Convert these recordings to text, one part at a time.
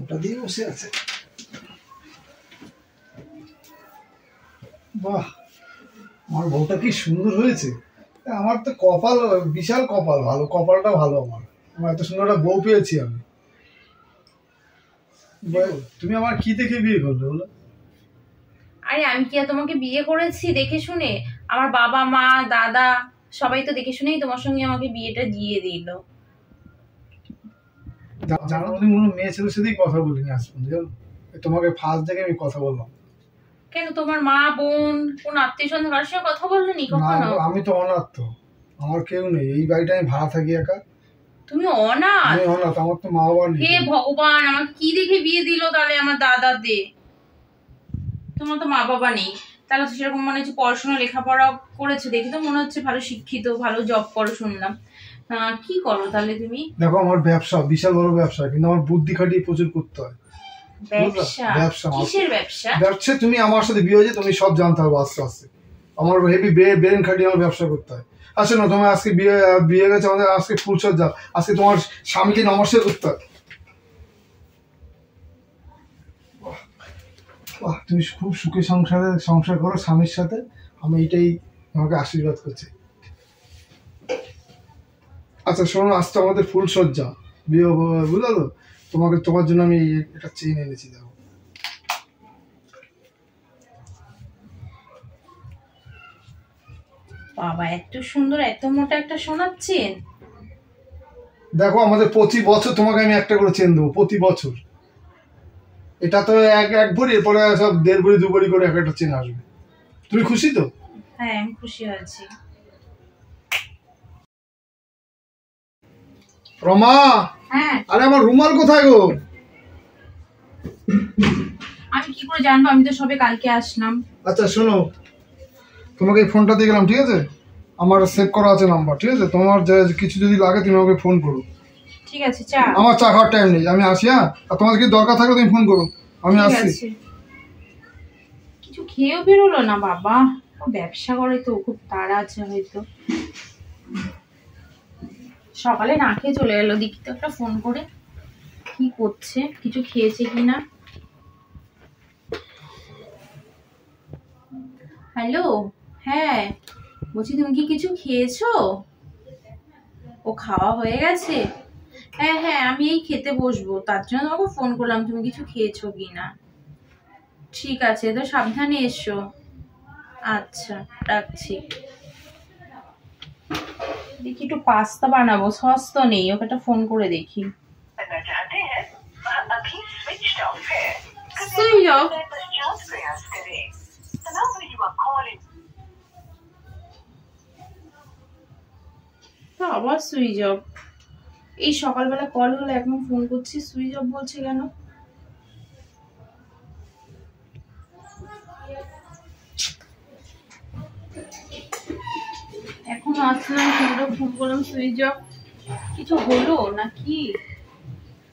ফোনটা দিয়ে বসে আছে। বাহ, আমার বউটা কি সুন্দর হয়েছে। আমার তো কপাল, বিশাল কপাল, ভালো কপালটা ভালো। আমার এত সুন্দর একটা বউ পেয়েছি আমি। তুমি আমার কি দেখে বিয়ে করলে বলো? আরে আমি কি আর তোমাকে বিয়ে করেছি দেখে শুনে? আমার বাবা মা দাদা সবাই তো দেখে শুনেই তোমার সঙ্গে আমাকে বিয়েটা দিয়ে দিল। জানো, তুমি কোনো মেয়ে ছেলের সাথেই কথা বলিনি আজ পর্যন্ত, জানো? তোমাকে ফার্স্ট দেখে আমি কথা বললাম। কেন তোমার মা বোন কোন আত্মীয় স্বজন কারোর সঙ্গে কথা বলনি কখনো? আমি তো অনাথ, তো আমার কেউ নেই। এই বাড়িটা আমি ভাড়া থাকি একা। তুমি অনাথ? আমি অনাথ, আমার তো মা বাবা নেই। হে ভগবান, আমাকে কি দেখে বিয়ে দিল তাহলে আমার দাদা দে? তোমার তো মা বাবা নেই, তাহলে তো সেরকম মনে হচ্ছে পড়াশোনা লেখাপড়া করেছে, দেখে তো মনে হচ্ছে ভালো শিক্ষিত, ভালো জব করো শুনলাম। কি করো তাহলে তুমি? দেখো, আমার ব্যবসা বিশাল বড় ব্যবসা, কিন্তু আমার বুদ্ধি খাটিয়ে প্রচুর করতে হয়। ব্যবসা? কিসের ব্যবসা? ব্যবসা তুমি আমার সাথে বিয়ে হয়েছে, তুমি সব জানতে হবে আস্তে আস্তে। আমার হেভি ব্রেন খাটিয়ে আমার ব্যবসা করতে হয়। আচ্ছা না, তোমার আজকে বিয়ে গেছে আমাদের, আজকে ফুলসজ্জা, আজকে তোমার স্বামীকে নমস্কার করতে হয়। তুমি খুব সুখে সংসার করো স্বামীর সাথে, আমি এটাই আমাকে আশীর্বাদ করছি। আচ্ছা শোনো, আজকে আমাদের ফুলসজ্জা, বিয়ে, বুঝলো তো? তোমার জন্য আমি এটা চেন এনেছি, দেখো। বাবা, এত সুন্দর এত মোটা একটা সোনার চেন। দেখো, আমাদের প্রতি বছর তোমাকে আমি একটা করে চেন দেবো, প্রতি বছর। এটা তো এক ভরি, এরপরে সব 1.5 ভরি 2 ভরি করে একটা চেন আসবে। তুমি খুশি তো? হ্যাঁ, আমি খুশি হয়েছি। রমা, হ্যাঁ। আরে আমার রুমাল কোথায় গো? আমি কি করে জানবো? আমি তো সবে কালকে আসলাম। আচ্ছা শোনো, তোমাকে এই ফোনটা দিয়ে গেলাম, ঠিক আছে? আমার সেভ করা আছে নাম্বার, ঠিক আছে? তোমার কিছু যদি লাগে তুমি আমাকে ফোন করো। ঠিক আছে, চা? আমার চা খাওয়ার টাইম নেই, আমি আসি। হ্যাঁ, আর তোমার কি দরকার থাকলে তুমি ফোন করো, আমি আসছি। কিছু খেয়েও বেরোলো না বাবা। ব্যবসা করে তো, খুব তাড়া আছে হয়তো। সকালে না খেয়ে চলে এলো, দেখি তো একটা ফোন করে কি করছে, কিছু খেয়েছে কিনা। হ্যালো, হ্যাঁ বলছি, তুমি কি কিছু খেয়েছো? ও খাওয়া হয়ে গেছে? হ্যাঁ হ্যাঁ, আমি এই খেতে বসবো, তার জন্য তোমাকে ফোন করলাম, তুমি কিছু খেয়েছো কিনা। ঠিক আছে, তো সাবধানে এসো। আচ্ছা, রাখছি। দেখি একটু পাস্তা বানাবো, সস তো নেই, ওকে একটা ফোন করে দেখি। আবার সুইচ অফ। এই সকালবেলা কল হলো, এখন ফোন করছি, সুইচ অফ বলছে কেন? এখন আসলাম, ফোন করলাম, সুইচ অফ। কিছু হলো নাকি?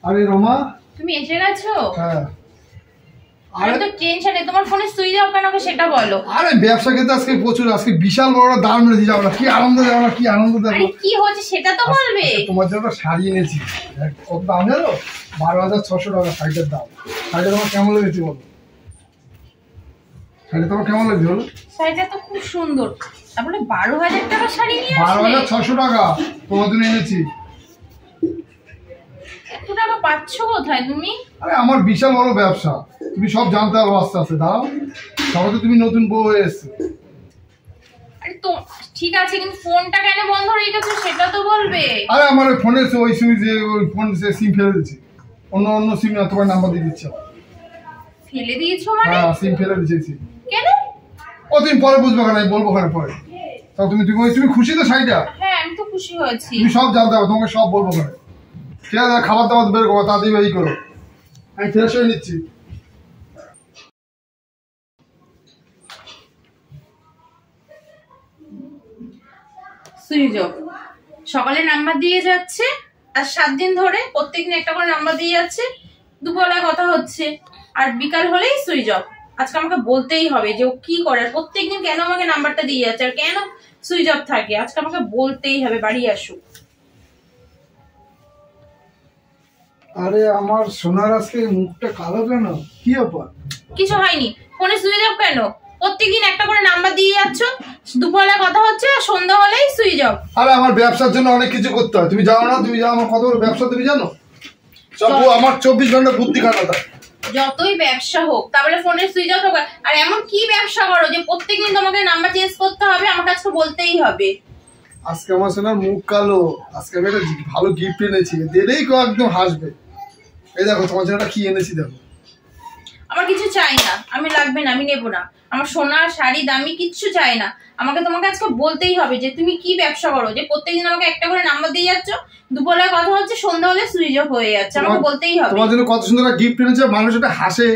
আরে রমা, তুমি এসে গেছো? হ্যাঁ। আরে তো টেনশনে, তোমার ফোনে সুইচ অফ কেন সেটা বলো। আরে ব্যবসা ক্ষেত্রে আজকে প্রচুর, আজকে বিশাল বড় দাম মেরেছি, যাবো না? কি আনন্দ, যাবো না? কি আনন্দ দেবো। আরে কি হচ্ছে সেটা তো বলবে। তোমার জন্য শাড়ি এনেছি, কত দাম জানো? 12,600 টাকা শাড়িটার দাম। শাড়িটা তোমার কেমন লেগেছে বলো? শাড়িটা তোমার কেমন লেগেছে বলো? শাড়িটা তো খুব সুন্দর, তারপরে 12,000 টাকা শাড়ি নিয়ে আসলে। 12,600 টাকা তোমার জন্য এনেছি। এত টাকা পাচ্ছ কোথায় তুমি? আরে আমার বিশাল বড় ব্যবসা, তুমি সব জানতে পারো আস্তে আস্তে। দাঁড়াও, সবাই তো তুমি নতুন বউ হয়ে এসছো। আরে তো ঠিক আছে, কিন্তু ফোনটা কেন বন্ধ রেখেছো সেটা তো বলবে। আরে আমার ফোনে ওই সুইচে, ওই ফোন সিম ফেলে দিচ্ছি, অন্য সিম না, তোমার নাম্বার দিয়ে দিচ্ছি। ফেলে দিয়েছো মানে? হ্যাঁ, সিম ফেলে দিয়েছি। কেন? কতদিন পরে বুঝবো, কেন আমি বলবো কেন পরে? তাও তুমি খুশি তো শাড়িটা? হ্যাঁ, আমি তো খুশি হয়েছি। তুমি সব জানতে হবে, তোমাকে সব বলবো কেন। ঠিক আছে, খাবার দাবার বের করবো, তাড়াতাড়ি এই করো, আমি ফ্রেশ হয়ে নিচ্ছি। Switch off. সকালে নাম্বার দিয়ে যাচ্ছে, আর 7 দিন ধরে প্রত্যেকদিন একটা করে নাম্বার দিয়ে যাচ্ছে, দুপুরবেলায় কথা হচ্ছে, আর বিকাল হলেই সুইচ অফ। আজকে আমাকে বলতেই হবে যে ও কি করে, প্রত্যেকদিন কেন আমাকে নাম্বারটা দিয়ে যাচ্ছে আর কেন সুইচ অফ থাকে। আজকে আমাকে বলতেই হবে, বাড়ি আসুক। আরে আমার সোনার আজকে মুখটা কালো কেন? কি ব্যাপার? কিছু হয়নি। ফোনে সুইচ অফ কেন? প্রত্যেকদিন একটা করে নাম্বার দিয়ে যাচ্ছ, দুপুরবেলা কথা হচ্ছে আর সন্ধ্যা হলেই সুইচ অফ। আরে আমার ব্যবসার জন্য অনেক কিছু করতে হয়, তুমি জানো না? তুমি জানো আমার কত বড় ব্যবসা, তুমি জানো? আমার 24 ঘন্টা বুদ্ধি খাটাতে। যতই ব্যবসা হোক তাহলে ফোনের সুইচ অফ হোক। আর এমন কি ব্যবসা করো যে প্রত্যেকদিন তোমাকে নাম্বার চেঞ্জ করতে হবে? আমাকে আজকে বলতেই হবে। আজকে আমার সোনার মুখ কালো, আজকে আমি একটা ভালো গিফট এনেছি, দিলেই কেউ একদম হাসবে। এই দেখো তোমার জন্য কি এনেছি, দেখো। আমার কিছু চাই না, আমি লাগবে না, আমি নেবো না। আমার সোনা শাড়ি দামি কিচ্ছু চাই না। তোমাকে আজকে বলতেই হবে যে তুমি কি ব্যবসা করো যে প্রত্যেকদিন আমাকে একটা করে নাম্বার দিয়ে যাচ্ছ, দুপুরবেলা কথা হচ্ছে সন্ধ্যা হলে সুইচ অফ হয়ে যাচ্ছে। আমাকে বলতেই হবে। তোমার জন্য কত সুন্দর গিফট এনেছে, মানুষ এটা হাসে,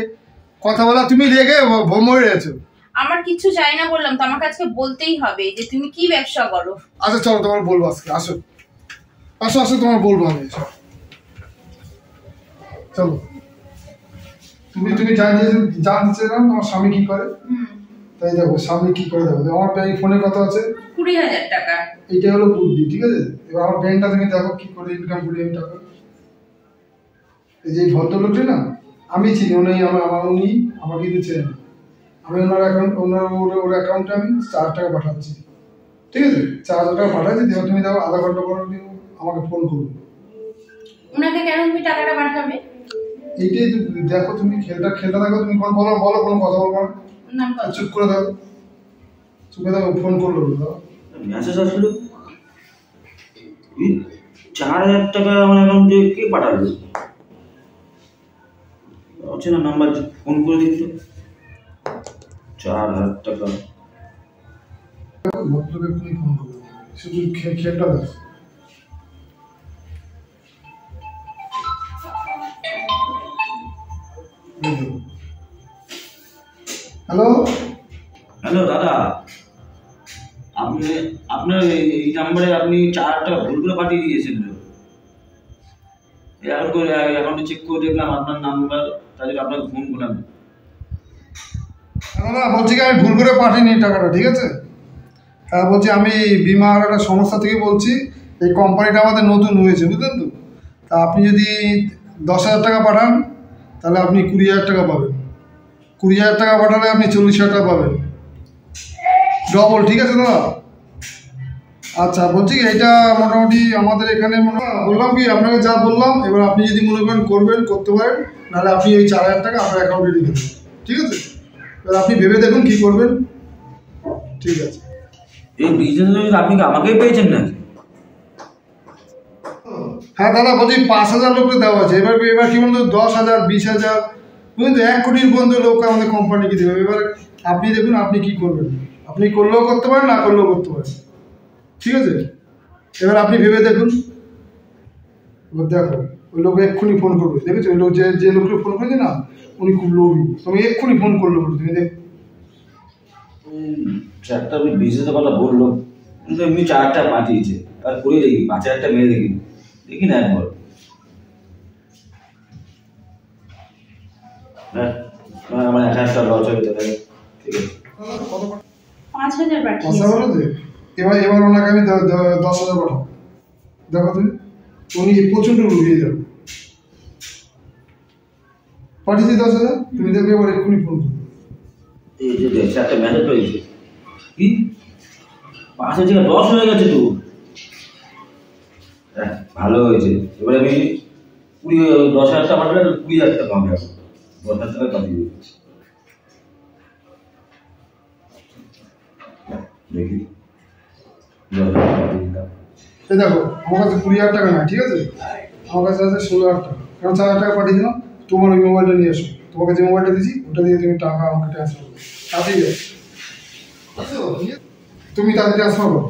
কথা বলা, তুমি রেগে ভম হয়ে গেছো। আমার কিছু চাই না বললাম তো, আমাকে আজকে বলতেই হবে যে তুমি কি ব্যবসা করো। আচ্ছা চলো তোমার বলবো আজকে, আসো আসো আসো, তোমার বলবো আমি। চলো, তুমি জানতে চাইলাম তোমার স্বামী কি করে। তাই দেখো স্বামী কি করে, দেখো আমার ব্যাংক ফোনে কত আছে? 20,000 টাকা। এইটা হলো বুদ্ধি, ঠিক আছে? এবার আমার ব্যাংকটা তুমি দেখো কি করে ইনকাম করি আমি টাকা। এই যে ভদ্রলোকটি না, আমি চিনি, উনি আমাকে দিচ্ছেন। আমি ওনার অ্যাকাউন্টে আমি 4 টাকা পাঠাচ্ছি, ঠিক আছে? 4,000 টাকা পাঠাচ্ছি, দেখো তুমি দেখো আধা ঘন্টা পর আমাকে ফোন করবে। ওনাকে কেন তুমি টাকাটা পাঠাবে? এইটাই দেখো, তুমি খেলটা দেখো, তুমি বলো কোনো কথা বলবো না, চুপ করে দেখো, চুপ করে দেখো, ফোন করলো মেসেজ আসলো 4,000 টাকা আমার অ্যাকাউন্টে কে পাঠালো? অচেনা নাম্বার, ফোন করে দিত। 4,000 টাকা শুধু খেলটা দেখো। হ্যালো হ্যালো দাদা, আপনার এই নাম্বারে আপনি 4,000 টাকা ভুল করে পাঠিয়ে দিয়েছেন। এখন করে অ্যাকাউন্টে চেক করে দেখলাম আপনার নাম্বার, তাই জন্য আপনাকে ফোন করলাম। না বলছি কি, আমি ভুল করে পাঠিনি টাকাটা, ঠিক আছে? হ্যাঁ বলছি, আমি বিমার একটা সমস্যা থেকে বলছি। এই কোম্পানিটা আমাদের নতুন হয়েছে, বুঝলেন তো? তা আপনি যদি 10,000 টাকা পাঠান তাহলে আপনি 20,000 টাকা পাবেন। 20,000 টাকা পাঠালে আপনি 40,000 টাকা পাবেন, ডবল, ঠিক আছে দাদা? আচ্ছা বলছি এইটা মোটামুটি আমাদের এখানে বললাম কি আপনাকে যা বললাম, এবার আপনি যদি মনে করেন করতে পারেন, নাহলে আপনি ওই 4,000 টাকা আপনার অ্যাকাউন্টে রেখে দেবেন, ঠিক আছে? এবার আপনি ভেবে দেখুন কি করবেন, ঠিক আছে? এই বিজনেস আপনি কি আমাকেই পেয়েছেন নাকি? হ্যাঁ দাদা, বলছি 5,000 লোককে দেওয়া আছে। এবার কি বলতো, 10,000 20,000 বুঝলেন তো, 1 কোটির পর্যন্ত লোক আমাদের কোম্পানিকে দেবে। এবার আপনি দেখুন আপনি কি করবেন, আপনি করলেও করতে পারেন, না করলেও করতে পারেন, ঠিক আছে? এবার আপনি ভেবে দেখুন। এবার দেখো ওই লোক এক্ষুনি ফোন করবে, দেখেছো? ওই লোক যে লোককে ফোন করেছে না, উনি খুব লোভী, তুমি এক্ষুনি ফোন করলো, তুমি দেখ। একটা আপনি বিজনেসের কথা বললো, কিন্তু এমনি 4,000 টাকা পাঠিয়েছে, আর করে দেখি 5,000 টাকা মেরে দেখি না একবার। হ্যাঁ আমার 1,000 টাকা লস হয়ে যাবে, ঠিক আছে? 5,000 পাঠিয়েছে। এবার ওনাকে আমি 10,000 পাঠাবো, দেখো তুমি, উনি প্রচন্ড লুকিয়ে যাবে। পাঠিয়েছি 10,000, তুমি দেখবে এবার এক্ষুনি ফোন করবে। এই যে দেখ, একটা মেসেজ পেয়েছে, কি 5,000 টাকা 10 হয়ে গেছে তো। হ্যাঁ ভালো হয়েছে। এবারে আমি 10,000 টাকা পাঠালে 20,000 টাকা পাবে, 10,000 টাকা পাঠিয়ে দেবে। দেখি এই দেখো আমার কাছে 20,000 টাকা নাই, ঠিক আছে? আমার কাছে আছে 16,000 টাকা, কারণ 4,000 টাকা পাঠিয়ে দিলাম। তোমার ওই মোবাইলটা নিয়ে এসো, তোমাকে যে মোবাইলটা দিয়েছি ওটা দিয়ে তুমি টাকা আমাকে ট্রান্সফার করো, তাতেই যাবে। তুমি তাকে ট্রান্সফার করো।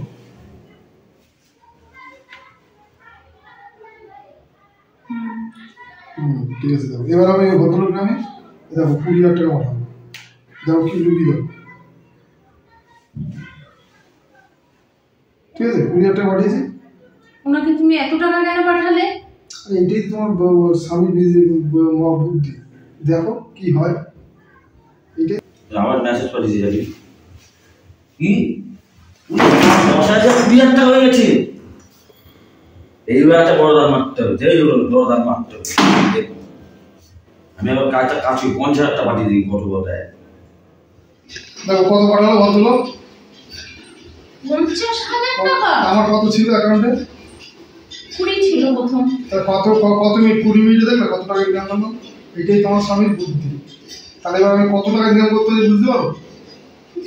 ঠিক আছে, দেখো এবার আমি ভদ্রলোক নামে দেখো 20,000 টাকা পাঠাবো, দেখো কি রুগী, দেখো ঠিক আছে? 20,000 টাকা পাঠিয়েছি। ওনাকে তুমি এত টাকা কেন পাঠালে? এইটাই তোমার স্বামী বুদ্ধি, দেখো কি হয়। এইটাই আমার মেসেজ পাঠিয়েছি জানি কি 10,000 20,000 টাকা হয়ে গেছে। এইবার একটা বড় দাম মারতে হবে, যেই হলো বড় দাম মারতে হবে। আমি আবার কাজটা কাছি 50,000 টাকা পাঠিয়ে দিই কত কথায়। দেখো কত পাঠালো বলতো? 50,000 টাকা। আমার কত ছিল অ্যাকাউন্টে? 20 ছিল প্রথম। কত মিনিট 20 মিনিটে দেখবে কত টাকা ইনকাম করলো? এটাই তোমার স্বামীর বুদ্ধি। তাহলে এবার আমি কত টাকা ইনকাম করতে পারি বুঝতে পারো?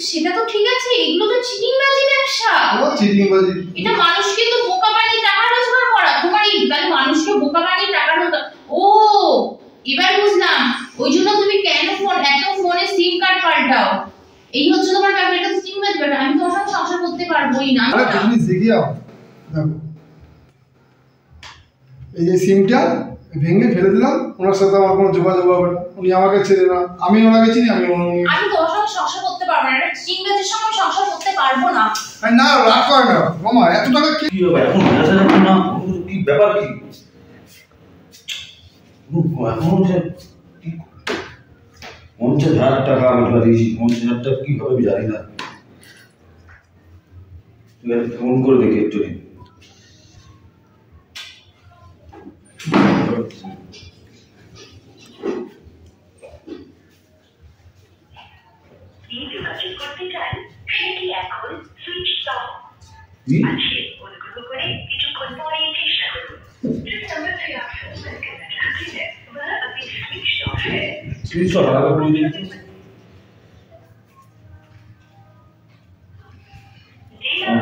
সেটা তো ঠিক আছে, এগুলো তো চিটিংবাজি ব্যবসা। চিটিংবাজি। এটা মানুষকে তো বোকা বানিয়ে টাকা রোজগার করা। তোমার এই তাহলে মানুষকে বোকা বানিয়ে টাকা রোজগার। ও এবার বুঝলাম ওই জন্য তুমি কেন ফোনে সিম কার্ড পাল্টাও। এই হচ্ছে তোমার ব্যাপার। এটা চিটিংবাজি ব্যাপার। আমি তোমার সঙ্গে সংসার করতে পারবোই না। আরে তুমি শিখে যাও। দেখো এই যে সিমটা ভেঙে ফেলে দিলাম, ওনার সাথে আমার কোনো যোগাযোগ হবে না, উনি আমাকে ছেড়ে না, আমি ওনাকে চিনি, আমি তোমার সঙ্গে সংসার করতে পারবো না। এটা চিটিংবাজির সঙ্গে সংসার করতে পারবো না। না রাগ করে না মামা, এত টাকা কি এখন না কি ব্যাপার কি এখন যে 50,000 টাকা আমি দিয়েছি, 50,000 টাকা কি হবে জানি না। ফোন করে দেখি একটু।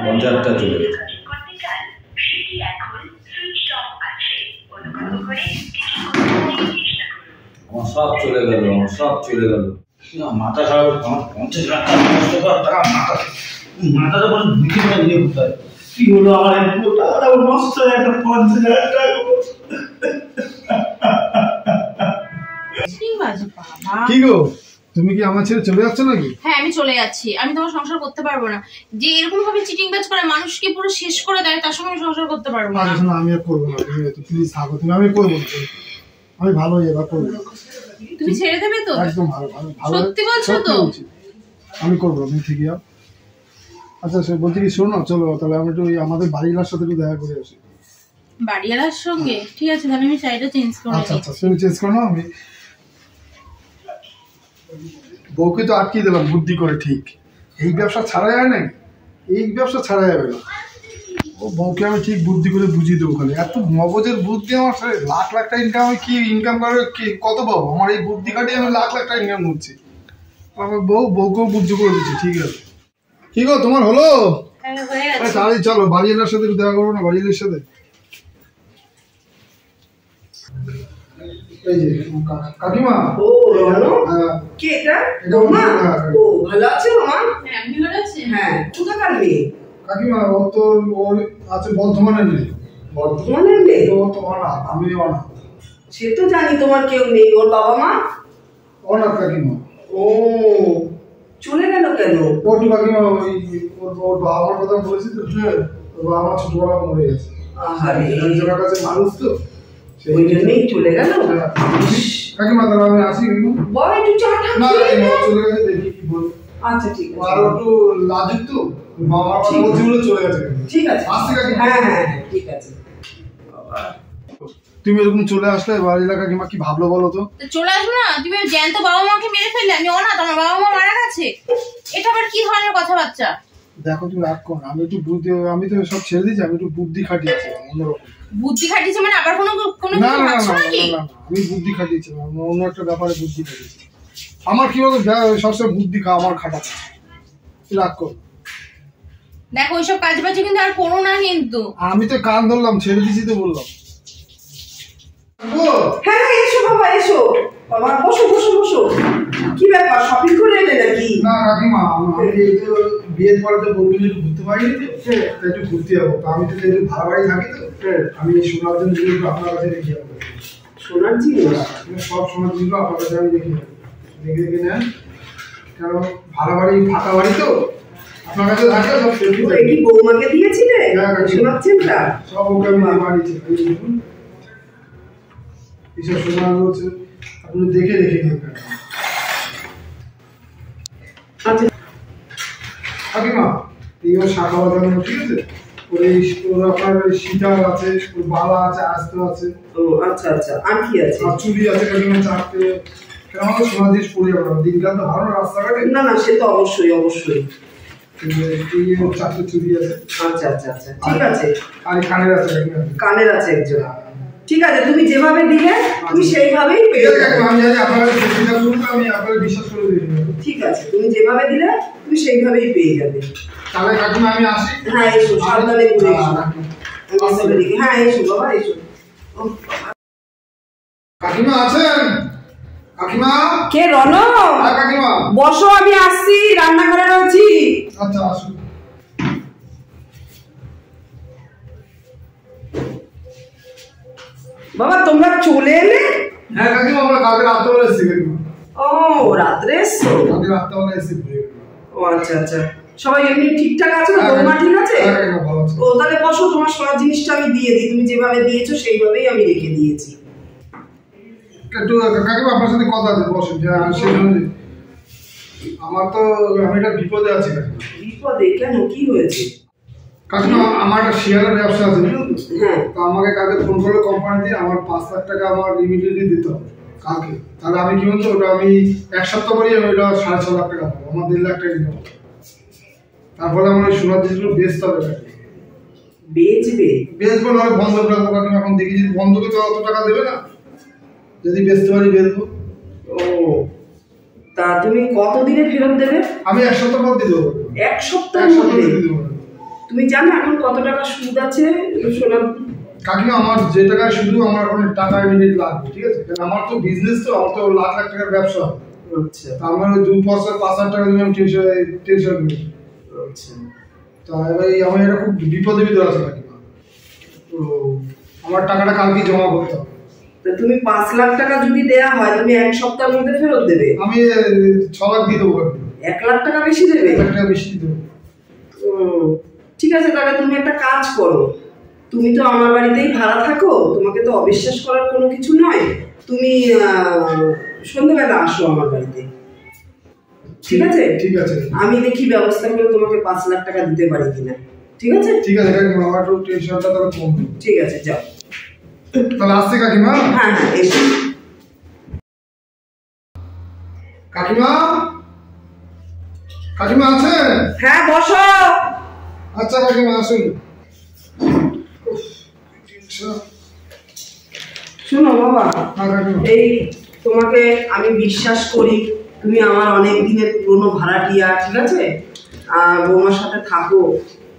পঞ্চায়েতটা চলে গেছে। আমার সব চলে গেল, আমার সব চলে গেল। মাথা খারাপ, আমার 50,000 টাকা মাথাটা বলে দিকে নিয়ে কোথায় কি হলো আমার টাকাটা নষ্ট হয়ে একটা 50,000 টাকা। কি গো তুমি কি আমার ছেড়ে চলে যাচ্ছ নাকি? হ্যাঁ আমি চলে যাচ্ছি। আমি তোমার সংসার করতে পারবো না। যে এরকম ভাবে চিটিংবাজ করে মানুষকে পুরো শেষ করে দেয়, তার সঙ্গে আমি সংসার করতে পারবো না। আচ্ছা আমি আর করবো না, তুমি প্লিজ থাকো, তুমি আমি করবো না, আমি ভালো এবার করবো। তুমি ছেড়ে দেবে তো? একদম ভালো। সত্যি বলছো তো? আমি করবো, তুমি ঠিক আছে। আচ্ছা সে বলছি কি শোনো, চলো তাহলে আমি একটু আমাদের বাড়িওয়ালার সাথে একটু দেখা করে আসি। বাড়িওয়ালার সঙ্গে? ঠিক আছে তাহলে আমি শাড়িটা চেঞ্জ করে নিই। আচ্ছা তুমি চেঞ্জ করো না। আমি বউকে তো আটকিয়ে দিলাম বুদ্ধি করে, ঠিক এই ব্যবসা ছাড়া যায় নাকি? এই ব্যবসা ছাড়া যাবে না। ও বউকে আমি ঠিক বুদ্ধি করে বুঝিয়ে দেবো। ওখানে এত মগজের বুদ্ধি আমার, লাখ লাখ টাকা ইনকাম, আমি কি ইনকাম করে কি কত পাবো? আমার এই বুদ্ধি কাটিয়ে আমি লাখ লাখ টাকা ইনকাম করছি। আমার বউকেও বুদ্ধি করে দিচ্ছি। ঠিক আছে কি গো তোমার হলো? তাহলে চলো বাড়িওয়ালার সাথে দেখা করবো না, বাড়িওয়ালার সাথে। এই যে কাকিমা। ও কে এটা? মা ও ভালো আছে মামা? হ্যাঁ আমি ভালো আছি। হ্যাঁ কোথাকার মেয়ে? কাকিমা ও তো ওর আছে বর্ধমানের মেয়ে। বর্ধমানের মেয়ে? ও তো অনাথ, আমি অনাথ। সে তো জানি তোমার কেউ নেই। ওর বাবা মা? অনাথ কাকিমা। ও চলে গেল কেন? ওর তো কাকিমা ওর বাবা মার কথা বলেছি তো, ওর বাবা মা ছোটবেলা মরে গেছে। আহারে একজনের কাছে মানুষ তো, ওই জন্যই চলে গেল। কাকিমা তাহলে আমি আসি। বল একটু চা না খাবি? চলে গেছে, দেখি কি বল। আচ্ছা ঠিক আছে। আর একটু লাজুক তো, মামার কথা বলছি বলে চলে গেছে। ঠিক আছে আসছি কাকিমা। হ্যাঁ ঠিক আছে। তুমি এরকম চলে আসলে বাড়ি এলাকা কিংবা কি ভাবলো বলো তো? চলে আসবো না? তুমি জ্যান্ত বাবা মাকে মেরে ফেললে। আমি অনাথ, আমার বাবা মা মারা গেছে। এটা আবার কি ধরনের কথাবার্তা? দেখো তুমি রাগ করো না, আমি একটু বুদ্ধি, আমি তো সব ছেড়ে দিয়েছি, আমি একটু বুদ্ধি খাটিয়েছি অন্যরকম। বুদ্ধি খাটিয়েছে মানে আবার কোনো না কিছু না ভাবছো নাকি? আমি বুদ্ধি খাটিয়েছি, অন্য একটা ব্যাপারে বুদ্ধি খাটিয়েছি। আমার কি বলতো সবসময় বুদ্ধি আমার খাটাচ্ছে। রাগ করো। দেখো ওইসব কাজ বাজ কিন্তু আর করো না কিন্তু। আমি তো কান ধরলাম, ছেড়ে দিয়েছি তো বললাম। হ্যাঁ এসো বাবা এসো। বাবা বসো বসো বসো। কি ব্যাপার, শপিং করে এলে নাকি? না কাকিমা, আমি এই তো বিয়ের পরে তো বলবি একটু ঘুরতে পারিনি তো, একটু ঘুরতে যাবো। তো আমি তো একটু ভাড়া বাড়ি থাকি তো, আমি এই সোনার জন্য আপনার কাছে রেখে যাবো। সোনার জিনিস? সব সোনার জিনিস আপনার কাছে আমি রেখে যাবো, রেখে রেখে নেন। কারণ ভাড়া বাড়ি ফাঁকা বাড়ি তো, আপনার কাছে থাকে সব সেলফি। কি বৌমাকে দিয়েছিলে সোনার চেনটা? সব ওকে আমি বাড়িয়েছি। এইসব সোনার রয়েছে, আপনি দেখে রেখে দিন। আচ্ছা কাকিমা এই শাখা বাঁধানো, ঠিক আছে? ওর আপনার সিটার আছে, ওর বালা আছে, আস্ত আছে। ও আচ্ছা আচ্ছা, আর কি আছে? আর চুড়ি আছে কাকিমা চারটে। কেমন তো সোনা জিনিস পরে যাবে, দিনকাল তো ভালো রাস্তাঘাটে। না না, সে তো অবশ্যই অবশ্যই। এই চারটে চুড়ি আছে। আচ্ছা আচ্ছা আচ্ছা, ঠিক আছে। আর কানের আছে কাকিমা। কানের আছে একজন। ঠিক আছে, তুমি যেভাবে দিলে তুমি সেইভাবেই পেয়ে যাবে। আমি জানি আপনারা যেটা বলবেন আমি আপনাদের বিশ্বাস করে দিই। ঠিক আছে, তুমি যেভাবে দিলে তুমি সেইভাবেই পেয়ে যাবে। তাহলে কাকিমা আমি আসি। হ্যাঁ এসো, সাবধানে ঘুরে এসো। হ্যাঁ এসো বাবা, এসো। কাকিমা আছেন? কাকিমা? কে? রনো? হ্যাঁ কাকিমা। বসো, আমি আসছি, রান্নাঘরে রয়েছি। আচ্ছা আসুন। বাবা তোমরা চলে এলে? হ্যাঁ কাকিমা, আমরা কালকে রাত্রেবেলা এসেছি কাকিমা। ও রাত্রে এসছো? কালকে রাত্রেবেলা এসেছি। ও আচ্ছা আচ্ছা, সবাই এমনি ঠিকঠাক আছে? বৌমা ঠিক আছে? হ্যাঁ কাকিমা ভালো আছে। ও তাহলে বসো, তোমার সোনার জিনিসটা আমি দিয়ে দিই। তুমি যেভাবে দিয়েছো সেইভাবেই আমি রেখে দিয়েছি। একটু কাকিমা আপনার সাথে কথা আছে, বসেন। আমার তো আমি একটা বিপদে আছি কাকিমা। বিপদে? কেন, কি হয়েছে? কাকিমা আমার একটা শেয়ারের ব্যবসা আছে বুঝলেন তো? হ্যাঁ। তো আমাকে কালকে ফোন করলো কোম্পানি দিয়ে, আমার 5 লাখ টাকা আমার ইমিডিয়েটলি দিতে হবে কালকে। তাহলে আমি কি বলতো, ওটা আমি এক সপ্তাহ পরেই আমি ওটা 6.5 লাখ টাকা পাবো, আমার 1.5 লাখ টাকা দিতে হবে। তারপরে আমার ওই সোনার জিনিসগুলো বেচতে হবে কাকিমা। বেচবে? বেচবো না বন্ধক রাখবো কাকিমা। এখন দেখি যদি বন্ধকে তো অত টাকা দেবে না, যদি বেচতে পারি বেচবো। ও তা তুমি কতদিনে ফেরত দেবে? আমি এক সপ্তাহ পর দিয়ে দেবো। এক সপ্তাহের মধ্যে? তুমি জানো এখন কত টাকা সুদ আছে সোনার? কাকিমা আমার যে টাকায় শুধু আমার এখন টাকা ইমিডিয়েট লাগবে, ঠিক আছে? কারণ আমার তো বিজনেস, তো আমার তো লাখ লাখ টাকার ব্যবসা। আচ্ছা। তা আমার 2-5 টাকা দিয়ে আমি টেনশন করি। আচ্ছা। তা এবার আমি এটা খুব বিপদে ভিতরে আছি কাকিমা। তো আমার টাকাটা কালকে জমা করতে হবে। তা তুমি 5 লাখ টাকা যদি দেয়া হয় তুমি এক সপ্তাহের মধ্যে ফেরত দেবে? আমি 6 লাখ দিয়ে দেবো কাকিমা। 1 লাখ টাকা বেশি দেবে? 1 লাখ টাকা বেশি দিয়ে দেবো। ঠিক আছে, তাহলে তুমি একটা কাজ করো। তুমি তো আমার বাড়িতেই ভাড়া থাকো, তোমাকে তো অবিশ্বাস করার কোনো কিছু নয়। তুমি সন্ধ্যাবেলা আসো আমার বাড়িতে, ঠিক আছে? ঠিক আছে, আমি দেখি ব্যবস্থা করে তোমাকে 5 লাখ টাকা দিতে পারি কিনা। ঠিক আছে? ঠিক আছে কাকিমা, আমার একটু টেনশনটা তাহলে কমবে। ঠিক আছে, যাও তাহলে আসছি কাকিমা। হ্যাঁ হ্যাঁ এসো। কাকিমা? কাকিমা আছে? হ্যাঁ বসো। আচ্ছা কাকিমা আসুন। শোনো বাবা, হ্যাঁ কাকিমা। এই তোমাকে আমি বিশ্বাস করি, তুমি আমার অনেক দিনের পুরনো ভাড়াটিয়া, ঠিক আছে? বৌমার সাথে থাকো।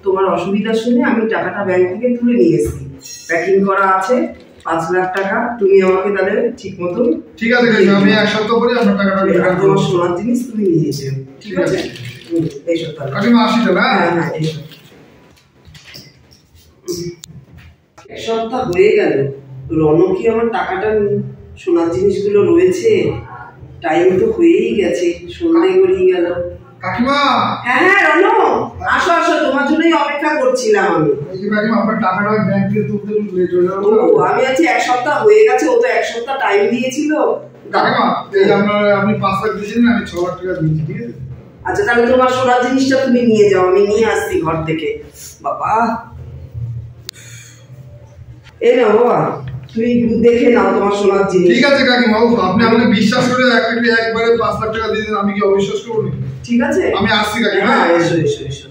তোমার অসুবিধা শুনে আমি টাকাটা ব্যাংক থেকে তুলে নিয়ে এসেছি, প্যাকিং করা আছে 5 লাখ টাকা। তুমি আমাকে তাহলে ঠিক মতো। ঠিক আছে কাকিমা, আমি এক সপ্তাহ পরে আপনার টাকাটা তোমার সোনার জিনিস তুমি নিয়ে যেও, ঠিক আছে? এইসব তাহলে কাকিমা আসি তাহলে। হ্যাঁ হ্যাঁ এইসব। 1 সপ্তাহ হয়ে গেল, রনো কি আমার টাকাটা, সোনার জিনিসগুলো রয়েছে? টাইম তো হয়েই গেছে, সন্ধ্যে গড়িয়ে গেল। কাকিমা? হ্যাঁ হ্যাঁ রনো, আসো আসো, তোমার জন্যই অপেক্ষা করছিলাম আমি। এই যে কাকিমা আপনার টাকাটা ব্যাংক থেকে তুলতে একটু লেট হয়ে যাবে। ও আমি আছি 1 সপ্তাহ হয়ে গেছে, ও তো 1 সপ্তাহ টাইম দিয়েছিল। কাকিমা এই যে আপনি 5 লাখ দিয়েছিলেন, আমি 6 লাখ টাকা দিয়েছি, ঠিক আছে? আচ্ছা তাহলে তোমার সোনার জিনিসটা তুমি নিয়ে যাও, আমি নিয়ে আসছি ঘর থেকে। বাবা এই নাও বাবা, তুমি দেখে নাও তোমার সোনার জিনিস। ঠিক আছে কাকিমা, আপনি আমাকে বিশ্বাস করে একবারে 5 লাখ টাকা দিয়ে দিন, আমি কি অবিশ্বাস করবো? ঠিক আছে, আমি আসছি কাকিমা। হ্যাঁ এসো এসো এসো।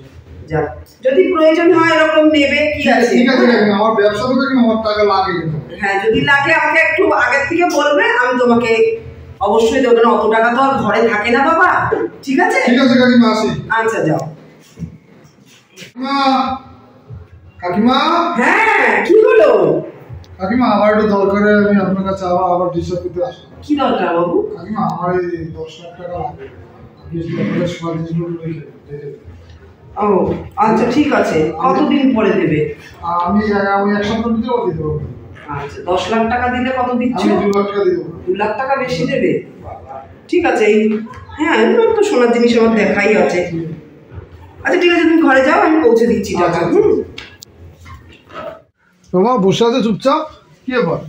যাক, যদি প্রয়োজন হয় এরকম নেবে, কি আছে? ঠিক আছে কাকিমা, আমার ব্যবসা তো কাকিমা, আমার টাকা লাগে কিন্তু। হ্যাঁ যদি লাগে আমাকে একটু আগের থেকে বলবে, আমি তোমাকে অবশ্যই দেবো। অত টাকা তো আর ঘরে থাকে না বাবা, ঠিক আছে? ঠিক আছে কাকিমা, আসি। আচ্ছা যাও। কাকিমা? কাকিমা? হ্যাঁ কি হলো? কাকিমা আমার একটু দরকারে আমি আপনার কাছে আবার ডিস্টার্ব করতে আসলাম। কি দরকার বাবু? কাকিমা আমার এই 10 লাখ টাকা লাগবে, আপনি যদি আপনাদের সোনার জিনিসগুলো রেখে দেন। ও আচ্ছা ঠিক আছে, কতদিন পরে দেবে? আমি এক সপ্তাহ দিতে দিতে পারবো। আচ্ছা 10 লাখ টাকা দিলে কত দিচ্ছ? আমি 2 লাখ টাকা দিব। 2 লাখ টাকা বেশি দেবে? ঠিক আছে, হ্যাঁ তো সোনার জিনিস আমার দেখাই আছে। আচ্ছা ঠিক আছে, তুমি ঘরে যাও, আমি পৌঁছে দিচ্ছি টাকা। বাবা বসে আছে চুপচাপ, কি ব্যাপার?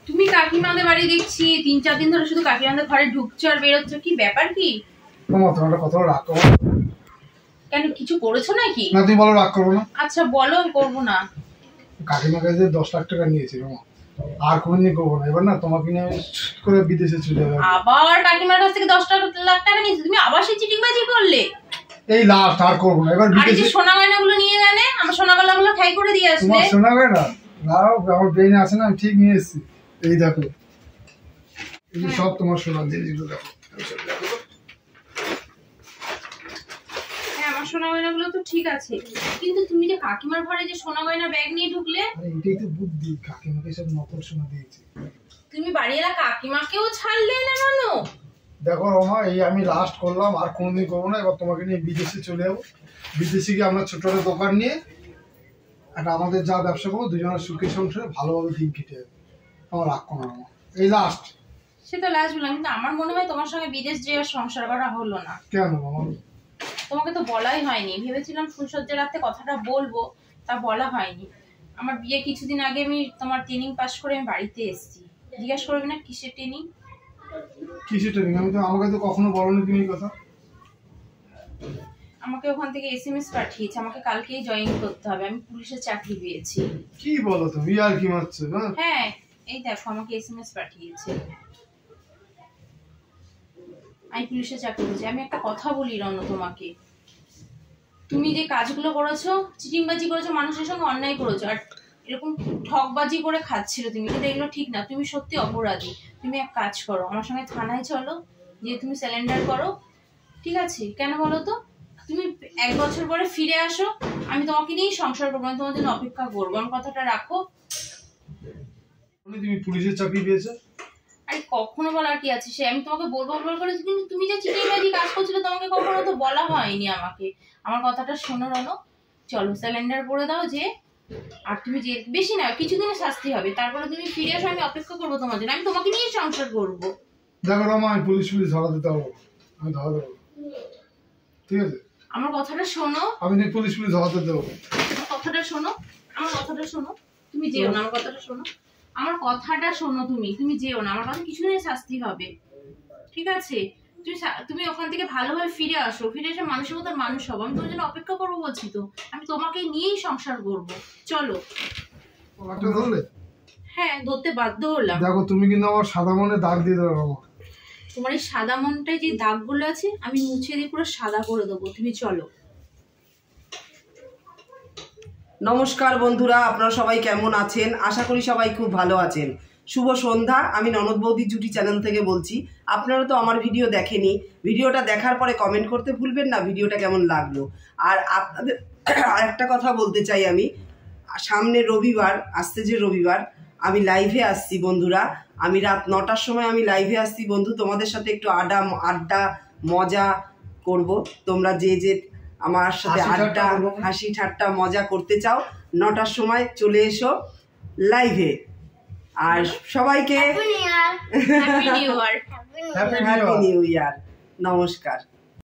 তুমি কাকিমাদের বাড়ি দেখছি 3-4 দিন ধরে শুধু কাকিমাদের ঘরে ঢুকছো আর বেরোচ্ছ, কি ব্যাপার কি? মামা তোমার একটা কথা রাখো। কেন কিছু করেছো নাকি? না তুমি বলো, রাগ করবো না। আচ্ছা বলো, আমি করবো না। কাকিমার কাছে 10 লাখ টাকা নিয়েছি রমা, আর কোনদিন করবো না। এবার না তোমাকে নিয়ে আমি করে বিদেশে চলে যাবো। আবার কাকিমার কাছ থেকে 10 লাখ টাকা নিয়েছো তুমি? আবার সেই চিটিংবাজি করলে? এই লাস্ট, আর করবো না। এবার আর এই যে সোনা গয়নাগুলো নিয়ে গেলে, আমার সোনা গয়নাগুলো খাই করে দিয়ে আসবে। তোমার সোনা গয়না নাও, আমার ব্রেনে আছে না, আমি ঠিক নিয়ে এসেছি। এই দেখো, এই যে সব তোমার সোনার জিনিসগুলো দেখো। হ্যাঁ আমার সোনা গয়নাগুলো তো ঠিক আছে, কিন্তু তুমি যে কাকিমার ঘরে যে সোনা গয়না ব্যাগ নিয়ে ঢুকলে। আরে এটাই তো বুদ্ধি, কাকিমাকে সব নকল সোনা দিয়েছি। তুমি বাড়িওয়ালা কাকিমাকেও ছাড়লে না কেন? দেখো রমা, এই আমি লাস্ট করলাম, আর কোনদিন করবো না। এবার তোমাকে নিয়ে বিদেশে চলে যাবো। বিদেশে গিয়ে আমরা ছোট একটা দোকান নিয়ে একটা আমাদের যা ব্যবসা করবো, দুজনের সুখী সংসারে ভালোভাবে দিন কেটে যাবে। আমার রাগ করো না, এই লাস্ট। সে তো লাস্ট বললাম, কিন্তু আমার মনে হয় তোমার সঙ্গে বিদেশ যেয়ে সংসার করা হলো না। কেন মামা? তোমাকে তো বলাই হয়নি, ভেবেছিলাম ফুলসজ্জার রাতে কথাটা বলবো, তা বলা হয়নি। আমার বিয়ে কিছুদিন আগে আমি তোমার ট্রেনিং পাস করে আমি বাড়িতে এসেছি। জিজ্ঞাসা করবে না কিসের ট্রেনিং? কিসের ট্রেনিং? আমি তো, আমাকে তো কখনো বলোনি তুমি এই কথা। আমাকে ওখান থেকে SMS পাঠিয়েছে, আমাকে কালকেই জয়েন করতে হবে। আমি পুলিশের চাকরি পেয়েছি। কি বলো তুমি, আর কি মারছো? হ্যাঁ এই দেখো, আমাকে SMS পাঠিয়েছে, আমি পুলিশের চাকরি পেয়েছি। আমি একটা কথা বলি রণ তোমাকে, তুমি যে কাজগুলো করেছো, চিটিংবাজি করেছো, মানুষের সঙ্গে অন্যায় করেছো, আর এরকম ঠকবাজি করে খাচ্ছিল তুমি, কিন্তু এগুলো ঠিক না। তুমি সত্যি অপরাধী। তুমি এক কাজ করো, আমার সঙ্গে থানায় চলো, যে তুমি স্যালেন্ডার করো, ঠিক আছে? কেন বলো তো, তুমি 1 বছর পরে ফিরে আসো, আমি তোমাকে নিয়েই সংসার করবো, আমি তোমার জন্য অপেক্ষা করবো। আমার কথাটা রাখো। তুমি পুলিশের চাকরি পেয়েছো? আরে কখনো বলার কি আছে, সে আমি তোমাকে বলবো করেছি, কিন্তু তুমি যে চিটিংবাজি কাজ করছিলে তোমাকে কখনো তো বলা হয়নি আমাকে। আমার কথাটা শোনো রনো, চলো স্যালেন্ডার করে দাও যে, আর তুমি যে বেশি না কিছুদিনের শাস্তি হবে, তারপরে তুমি ফিরে আসো, আমি অপেক্ষা করবো তোমার জন্য, আমি তোমাকে নিয়ে সংসার করবো। দেখো রমা, আমি পুলিশ ধরা দিতে পারবো, আমি ধরা দেবো, ঠিক আছে? আমার কথাটা শোনো, আমি পুলিশ ধরাতে দেবো। আমার কথাটা শোনো, আমার কথাটা শোনো, তুমি যেও না। আমার কথাটা শোনো, আমার কথাটা শোনো, তুমি যেও না। আমার কথা কিছুদিনের শাস্তি হবে, ঠিক আছে? তুমি ওখান থেকে ভালোভাবে ফিরে আসো, ফিরে এসে মানুষের মতো মানুষ হবো, আমি তোমার জন্য অপেক্ষা করবো বলছি তো। আমি তোমাকে নিয়েই সংসার করবো, চলো। ধরলে? হ্যাঁ ধরতে বাধ্য হলাম। দেখো তুমি কিন্তু আমার সাদা মনে দাগ দিয়ে দেবো রমা। তোমার এই সাদা মনটায় যে দাগগুলো আছে আমি মুছে দিয়ে পুরো সাদা করে দেবো, তুমি চলো। নমস্কার বন্ধুরা, আপনারা সবাই কেমন আছেন? আশা করি সবাই খুব ভালো আছেন। শুভ সন্ধ্যা। আমি ননদ বৌদি জুটি চ্যানেল থেকে বলছি। আপনারা তো আমার ভিডিও দেখেনি, ভিডিওটা দেখার পরে কমেন্ট করতে ভুলবেন না ভিডিওটা কেমন লাগলো। আর আপনাদের আরেকটা কথা বলতে চাই, আমি সামনে রবিবার, আসছে যে রবিবার, আমি লাইভে আসছি বন্ধুরা। আমি রাত 9টার সময় আমি লাইভে আসছি বন্ধু, তোমাদের সাথে একটু আড্ডা মজা করব। তোমরা যে আমার সাথে আড্ডা হাসি ঠাট্টা মজা করতে চাও, 9টার সময় চলে এসো লাইভে। আর সবাইকে happy new year. Happy new year. নমস্কার।